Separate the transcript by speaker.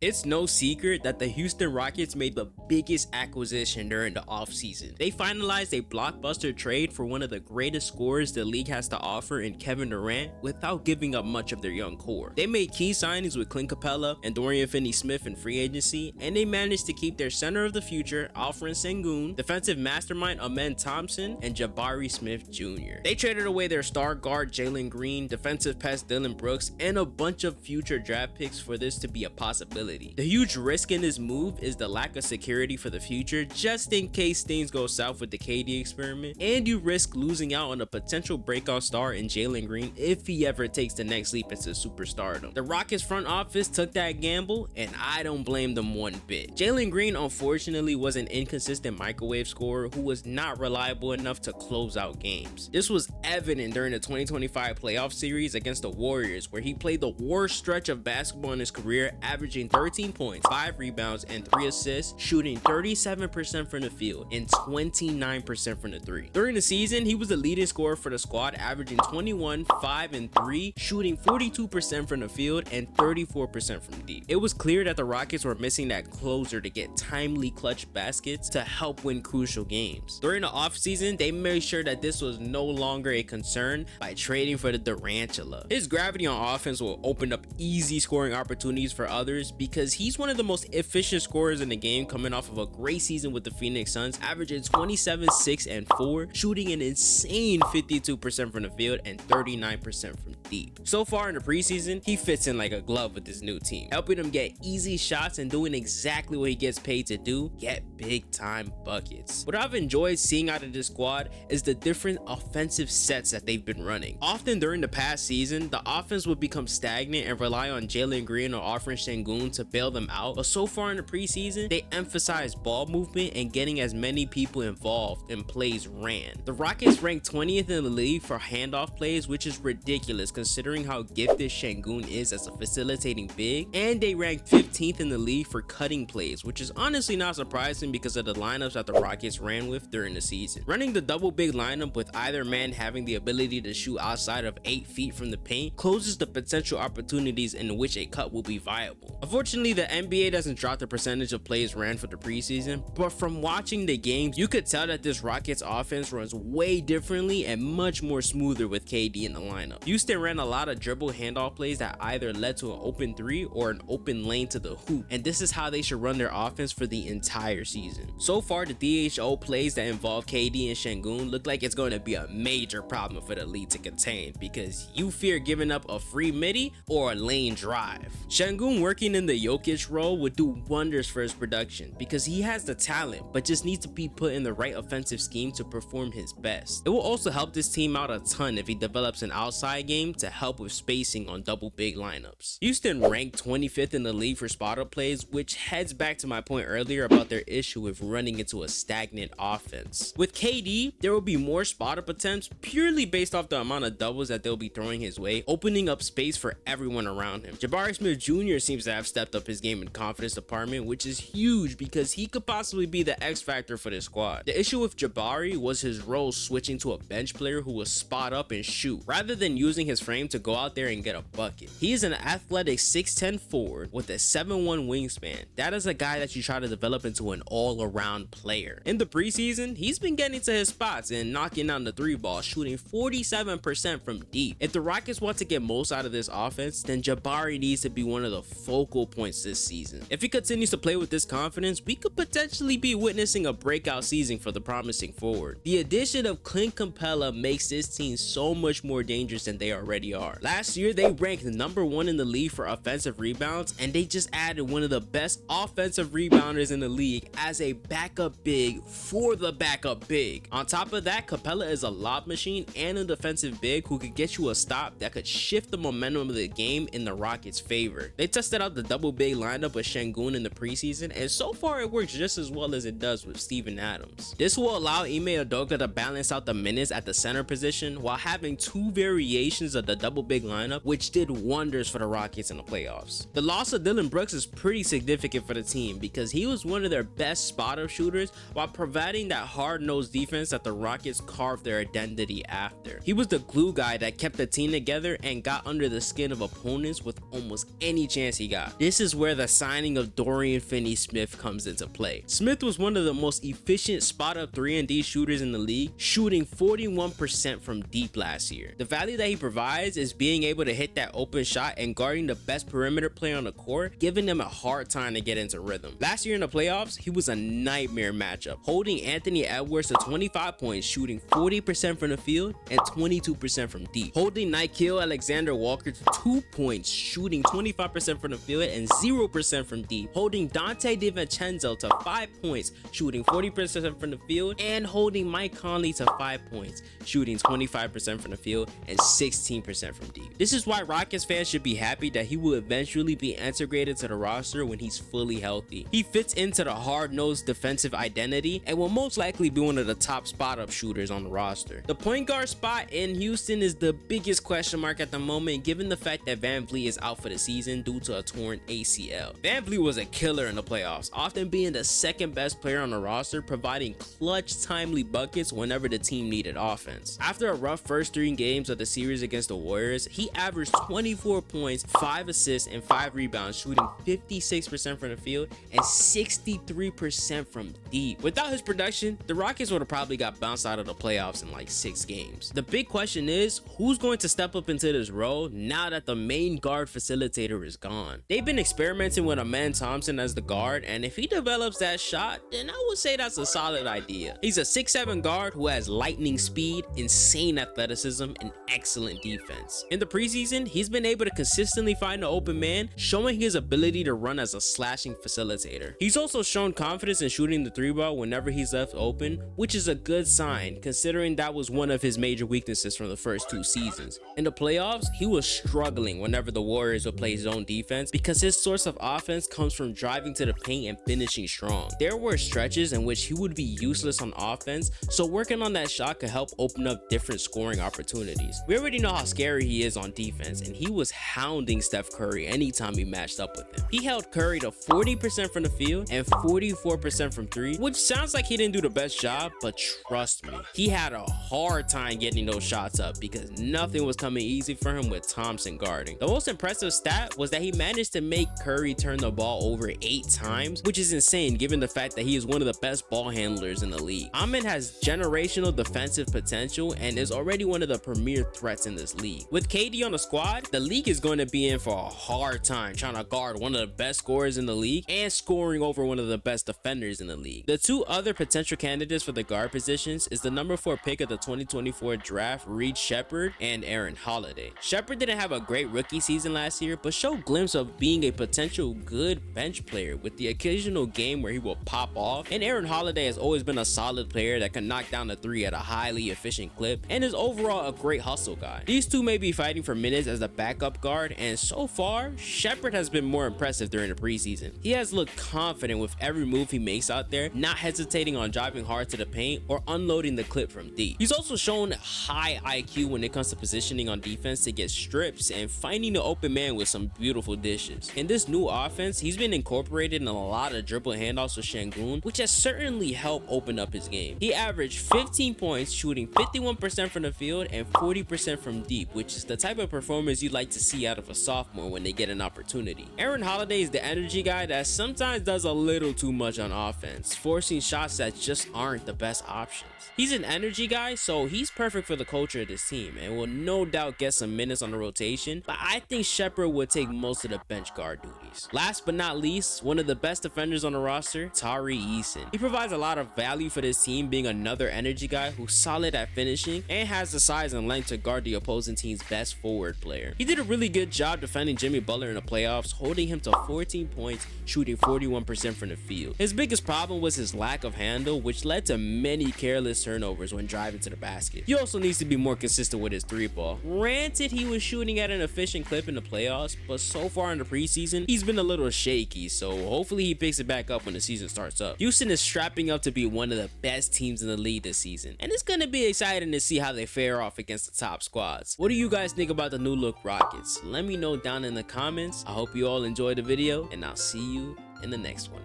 Speaker 1: It's no secret that the Houston Rockets made the biggest acquisition during the offseason. They finalized a blockbuster trade for one of the greatest scorers the league has to offer in Kevin Durant without giving up much of their young core. They made key signings with Clint Capella and Dorian Finney-Smith in free agency, and they managed to keep their center of the future, Alperen Sengun, defensive mastermind Ime Thompson, and Jabari Smith Jr. They traded away their star guard Jalen Green, defensive pest Dylan Brooks, and a bunch of future draft picks for this to be a possibility. The huge risk in this move is the lack of security for the future, just in case things go south with the KD experiment, and you risk losing out on a potential breakout star in Jalen Green if he ever takes the next leap into superstardom. The Rockets front office took that gamble, and I don't blame them one bit. Jalen Green unfortunately was an inconsistent microwave scorer who was not reliable enough to close out games. This was evident during the 2025 playoff series against the Warriors, where he played the worst stretch of basketball in his career, averaging 13 points, 5 rebounds, and 3 assists, shooting 37% from the field and 29% from the three. During the season, he was the leading scorer for the squad, averaging 21, 5, and 3, shooting 42% from the field and 34% from deep. It was clear that the Rockets were missing that closer to get timely clutch baskets to help win crucial games. During the offseason, they made sure that this was no longer a concern by trading for the Durantula. His gravity on offense will open up easy scoring opportunities for others because he's one of the most efficient scorers in the game, coming off of a great season with the Phoenix Suns, averaging 27, 6, and 4, shooting an insane 52% from the field and 39% from deep. So far in the preseason, he fits in like a glove with this new team, helping them get easy shots and doing exactly what he gets paid to do, get big time buckets. What I've enjoyed seeing out of this squad is the different offensive sets that they've been running. Often during the past season, the offense would become stagnant and rely on Jalen Green or Alperen Sengun to bail them out, but so far in the preseason, they emphasize ball movement and getting as many people involved in plays ran. The Rockets ranked 20th in the league for handoff plays, which is ridiculous considering how gifted Sengun is as a facilitating big, and they ranked 15th in the league for cutting plays, which is honestly not surprising because of the lineups that the Rockets ran with during the season. Running the double big lineup with either man having the ability to shoot outside of 8 feet from the paint closes the potential opportunities in which a cut will be viable. Unfortunately, the NBA doesn't drop the percentage of plays ran for the preseason, but from watching the games, you could tell that this Rockets offense runs way differently and much more smoother with KD in the lineup. Houston ran a lot of dribble handoff plays that either led to an open 3 or an open lane to the hoop, and this is how they should run their offense for the entire season. So far, the DHO plays that involve KD and Sengun look like it's going to be a major problem for the league to contain, because you fear giving up a free midi or a lane drive. Sengun working in the Jokic role would do wonders for his production because he has the talent but just needs to be put in the right offensive scheme to perform his best. It will also help this team out a ton if he develops an outside game to help with spacing on double big lineups. Houston ranked 25th in the league for spot-up plays, which heads back to my point earlier about their issue with running into a stagnant offense. With KD, there will be more spot-up attempts purely based off the amount of doubles that they'll be throwing his way, opening up space for everyone around him. Jabari Smith Jr. seems to have stepped up his game in confidence department, which is huge because he could possibly be the X factor for this squad. The issue with Jabari was his role switching to a bench player who will spot up and shoot rather than using his frame to go out there and get a bucket. He is an athletic 6'10" forward with a 7'1" wingspan. That is a guy that you try to develop into an all-around player. In the preseason, he's been getting to his spots and knocking down the 3 ball, shooting 47% from deep. If the Rockets want to get most out of this offense, then Jabari needs to be one of the focal points this season. If he continues to play with this confidence, we could potentially be witnessing a breakout season for the promising forward. The addition of Clint Capella makes this team so much more dangerous than they already are. Last year, they ranked number 1 in the league for offensive rebounds, and they just added one of the best offensive rebounders in the league as a backup big for the backup big. On top of that, Capella is a lob machine and a defensive big who could get you a stop that could shift the momentum of the game in the Rockets' favor. They tested out the double big lineup with Sengun in the preseason, and so far it works just as well as it does with Steven Adams. This will allow Ime Udoka to balance out the minutes at the center position while having 2 variations of the double big lineup, which did wonders for the Rockets in the playoffs. The loss of Dylan Brooks is pretty significant for the team because he was one of their best spot-up shooters while providing that hard-nosed defense that the Rockets carved their identity after. He was the glue guy that kept the team together and got under the skin of opponents with almost any chance he got. This this is where the signing of Dorian Finney-Smith comes into play. Smith was one of the most efficient spot-up 3-and-D shooters in the league, shooting 41% from deep last year. The value that he provides is being able to hit that open shot and guarding the best perimeter player on the court, giving them a hard time to get into rhythm. Last year in the playoffs, he was a nightmare matchup, holding Anthony Edwards to 25 points, shooting 40% from the field and 22% from deep, holding Nickeil Alexander-Walker to 2 points, shooting 25% from the field and 0% from deep, holding Dante DiVincenzo to 5 points, shooting 40% from the field, and holding Mike Conley to 5 points, shooting 25% from the field and 16% from deep. This is why Rockets fans should be happy that he will eventually be integrated to the roster when he's fully healthy. He fits into the hard-nosed defensive identity and will most likely be one of the top spot-up shooters on the roster. The point guard spot in Houston is the biggest question mark at the moment, given the fact that VanVleet is out for the season due to a torn ACL. VanVleet was a killer in the playoffs, often being the second best player on the roster, providing clutch, timely buckets whenever the team needed offense. After a rough first 3 games of the series against the Warriors, he averaged 24 points, 5 assists, and 5 rebounds, shooting 56% from the field and 63% from deep. Without his production, the Rockets would have probably got bounced out of the playoffs in like 6 games. The big question is, who's going to step up into this role now that the main guard facilitator is gone? They've been experimenting with Amen Thompson as the guard, and if he develops that shot, then I would say that's a solid idea. He's a 6'7" guard who has lightning speed, insane athleticism, and excellent defense. In the preseason, he's been able to consistently find an open man, showing his ability to run as a slashing facilitator. He's also shown confidence in shooting the 3-ball whenever he's left open, which is a good sign considering that was one of his major weaknesses from the first 2 seasons. In the playoffs, he was struggling whenever the Warriors would play zone defense because his source of offense comes from driving to the paint and finishing strong. There were stretches in which he would be useless on offense, so working on that shot could help open up different scoring opportunities. We already know how scary he is on defense, and he was hounding Steph Curry anytime he matched up with him. He held Curry to 40% from the field and 44% from 3, which sounds like he didn't do the best job, but trust me, he had a hard time getting those shots up because nothing was coming easy for him with Thompson guarding. The most impressive stat was that he managed to make Curry turn the ball over 8 times, which is insane given the fact that he is one of the best ball handlers in the league. Amen has generational defensive potential and is already one of the premier threats in this league. With KD on the squad, the league is going to be in for a hard time trying to guard one of the best scorers in the league and scoring over one of the best defenders in the league. The 2 other potential candidates for the guard positions is the number 4 pick of the 2024 draft, Reed Sheppard, and Aaron Holiday. Sheppard didn't have a great rookie season last year, but showed glimpses of being a potential good bench player with the occasional game where he will pop off, and Aaron Holiday has always been a solid player that can knock down the 3 at a highly efficient clip and is overall a great hustle guy. These 2 may be fighting for minutes as a backup guard, and so far, Sheppard has been more impressive during the preseason. He has looked confident with every move he makes out there, not hesitating on driving hard to the paint or unloading the clip from deep. He's also shown high IQ when it comes to positioning on defense to get strips and finding the open man with some beautiful dishes. In this new offense, he's been incorporated in a lot of dribble handoffs with Sengun, which has certainly helped open up his game. He averaged 15 points, shooting 51% from the field and 40% from deep, which is the type of performance you'd like to see out of a sophomore when they get an opportunity. Aaron Holiday is the energy guy that sometimes does a little too much on offense, forcing shots that just aren't the best options. He's an energy guy, so he's perfect for the culture of this team and will no doubt get some minutes on the rotation, but I think Sheppard would take most of the bench guard duties. Last but not least, one of the best defenders on the roster, Tari Eason. He provides a lot of value for this team, being another energy guy who's solid at finishing and has the size and length to guard the opposing team's best forward player. He did a really good job defending Jimmy Butler in the playoffs, holding him to 14 points, shooting 41% from the field. His biggest problem was his lack of handle, which led to many careless turnovers when driving to the basket. He also needs to be more consistent with his 3-ball. Granted, he was shooting at an efficient clip in the playoffs, but so far in the preseason, he's been a little shaky, so hopefully he picks it back up when the season starts up. Houston is strapping up to be one of the best teams in the league this season, and it's gonna be exciting to see how they fare off against the top squads. What do you guys think about the new look Rockets? Let me know down in the comments. I hope you all enjoyed the video, and I'll see you in the next one.